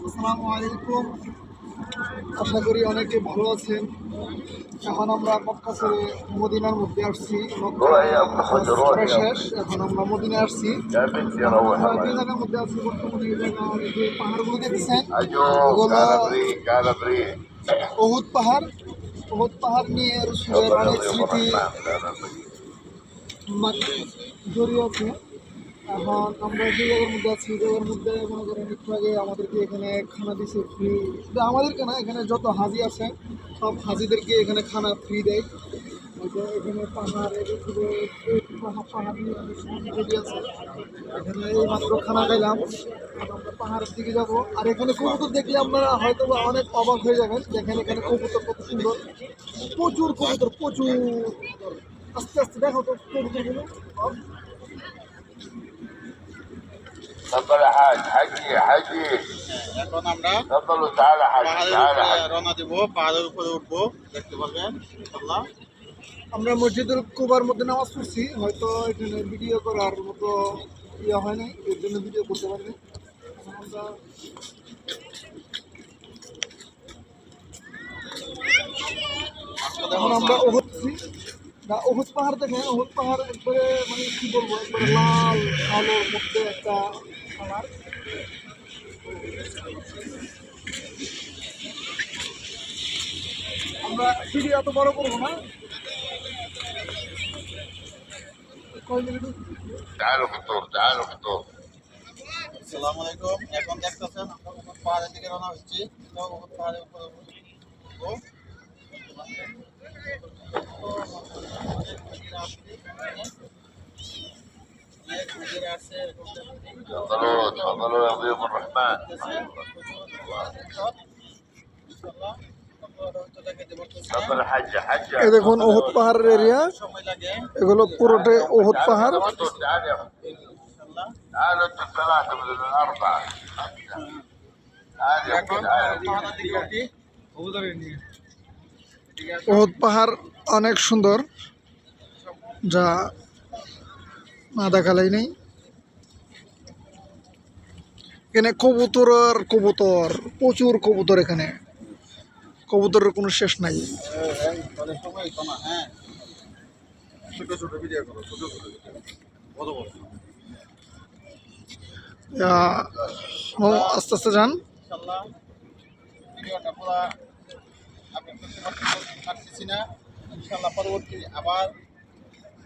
আসসালামু আলাইকুম। আশা করি অনেকে ভালো আছেন। এখন আমরা মক্কা ছেড়ে মদিনার মধ্যে আসছি। মক্কা শেষ, এখন আমরা মদিনা আসছি। আমরা যে জায়গার মধ্যে আছি বর্তমানে, এই জায়গার যে পাহাড়গুলো দেখছেন এগুলো উহুদ পাহাড়। উহুদ পাহাড় নিয়ে রসুলের অনেক স্মৃতি জড়িয়ে আছে। এখন আমরা যে জায়গার মধ্যে আছি, জায়গার মধ্যে মনে করেন একটু আগে আমাদেরকে এখানে খানা দিচ্ছে ফ্রি। শুধু আমাদেরকে না, এখানে যত হাজি আছে সব হাজিদেরকে এখানে খানা ফ্রি দেয়। এখানে পাহাড় পাহাড় নিয়ে অনেক রেডি আছে। এখানে এই মাত্র খানা খাইলাম, আমরা পাহাড়ের দিকে যাবো। আর এখানে কবুতর দেখলে আপনারা হয়তো অনেক অবাক হয়ে যাবেন। দেখেন এখানে কবুতর কত সুন্দর, প্রচুর কবুতর, প্রচুর। আস্তে আস্তে দেখো তো কবুতরগুলো। تفضل يا حاج حجي حجي এখন আমরা تفضلوا تعالى حاج পাহাড়ের تعالى উপরে حاج রওনা দিব, পাহাড়ের উপরে উঠবো, দেখতে পারবেন ইনশাআল্লাহ। আমরা মসজিদুল কুবার মধ্যে নামাজ পড়ছি, হয়তো এখানে ভিডিও করার মতো ইয়ে হয় নাই, এর জন্য ভিডিও করতে পারিনি। এখন আমরা উহুদ পাহাড় দেখেন। উহুদ পাহাড় একবারে মানে কি বলবো, একবারে লাল আলোর মধ্যে একটা পাহাড়। আমরা ভিডিও এত বড় করবো না। تعالوا فطور تعالوا فطور আসসালামু আলাইকুম। এখন দেখতেছেন আমরা উহুদ পাহাড়ের দিকে রওনা হচ্ছি। তো উহুদ পাহাড়ের উপরে উঠবো। تفضلوا تفضلوا يا ضيوف الرحمن تفضل يا حجة حجة এই দেখুন উহুদ পাহাড়ের এরিয়া, সময় লাগে। এগুলো পুরোটাই উহুদ পাহাড়। تعالوا انتم الثلاثة من الأربعة تعالوا এখন تعالوا পাহাড়ের দিকে উঠি। উহুদ পাহাড় অনেক সুন্দর, যা না দেখালেই নেই। এখানে কবুতর আর কবুতর, প্রচুর কবুতর। এখানে কবুতরের কোনো শেষ নাই। সময় হইতো না। হ্যাঁ, ছোট ছোট ভিডিও করো, ছোট ছোট ভিডিও, বড় বড় আস্তে আস্তে যান। ইনশাআল্লাহ ভিডিওটা পুরো আপনি করতে পারতেছি না। ইনশাআল্লাহ পরবর্তী আবার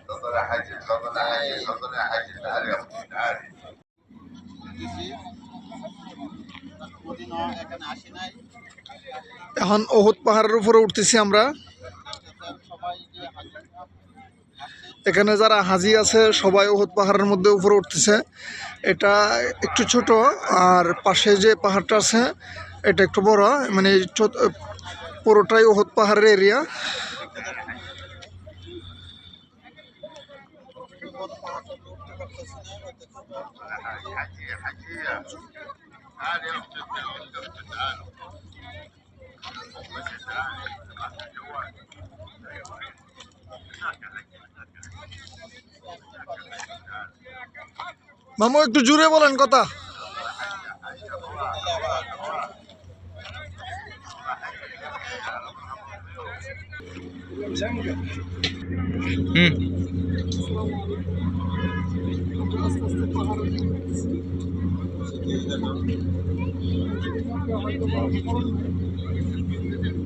تفضل يا حجة تفضل يا حجة تفضل يا حجة تعالي يا أختي تعالي দিছি। মদিনা এখানে আসি নাই। এখন উহুদ পাহাড়ের উপরে উঠতেছি আমরা। সবাই যে হাজির এখানে যারা হাজি আছে সবাই উহুদ পাহাড়ের মধ্যে উপরে উঠতেছে। এটা একটু ছোট, আর পাশে যে পাহাড়টা আছে এটা একটু বড়, মানে পুরোটাই উহুদ পাহাড়ের এরিয়া। حجية حجية تعالي يا أختي تعالوا মামু একটু জুড়ে বলেন কথা।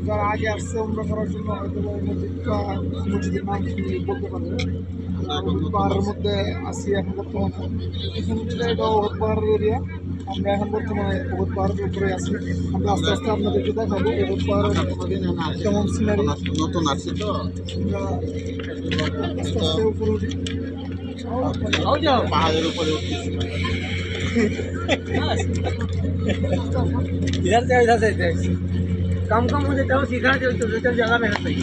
যারা আগে আসছে উমরা করার জন্য হয়তো মসজিদের নাম কি বলতে পারবে। পাহাড়ের মধ্যে আসি এখন বর্তমানে। এটা উহুদ পাহাড়ের এরিয়া। আমরা এখন বর্তমানে উহুদ পাহাড়ের উপরে আছি। আমরা আস্তে আস্তে আপনাদেরকে দেখাবো উহুদ পাহাড়ের কেমন সিনারি। নতুন আসছে তো আমরা আস্তে আস্তে উপরে উঠি। পাহাড়ের উপরে উঠতেছি। इधर से कम कम हो जाता है, सीधा तो जगह मेहनत नहीं।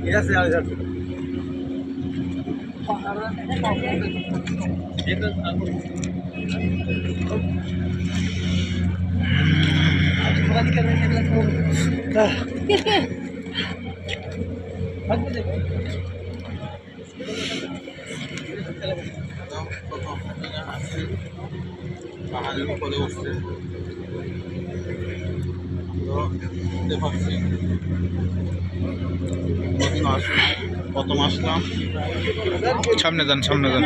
इधर से इधर से পাহাড়ের উপরে উঠছে তো দেখতে পাচ্ছি প্রথম আসলাম সামনে যান সামনে যান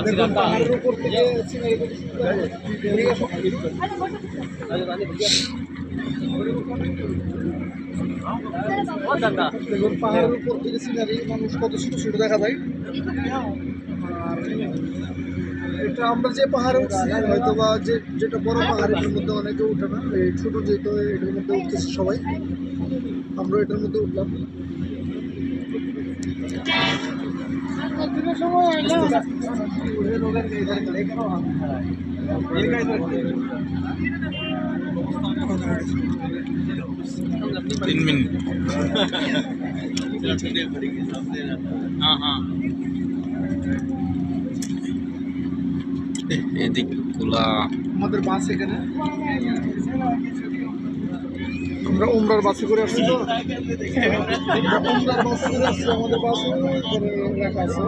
দেখুন পাহাড়ের উপর থেকে সিনারি দেখুন পাহাড়ের উপর থেকে সিনারি মানুষ কত ছোট ছোট দেখা যায়। আর এটা আমরা যে পাহাড়ে উঠছি হয়তো বা যেটা বড় পাহাড় এটার মধ্যে অনেকে উঠে না, এই ছোট যেহেতু এটার মধ্যে উঠতেছে সবাই, আমরা এটার মধ্যে উঠলাম। तीन मिनट हाँ हाँ এদিক খোলা আমাদের বাস এখানে, আমরা উমরার বাসে করে আসছি তো, আমরা উমরার বাসে করে আসছি। আমাদের বাসে এখানে রাখা আছে,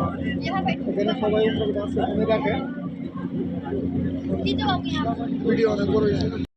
এখানে সবাই উমরার বাস এখানে রাখে। ভিডিও অনেক বড় হয়েছে।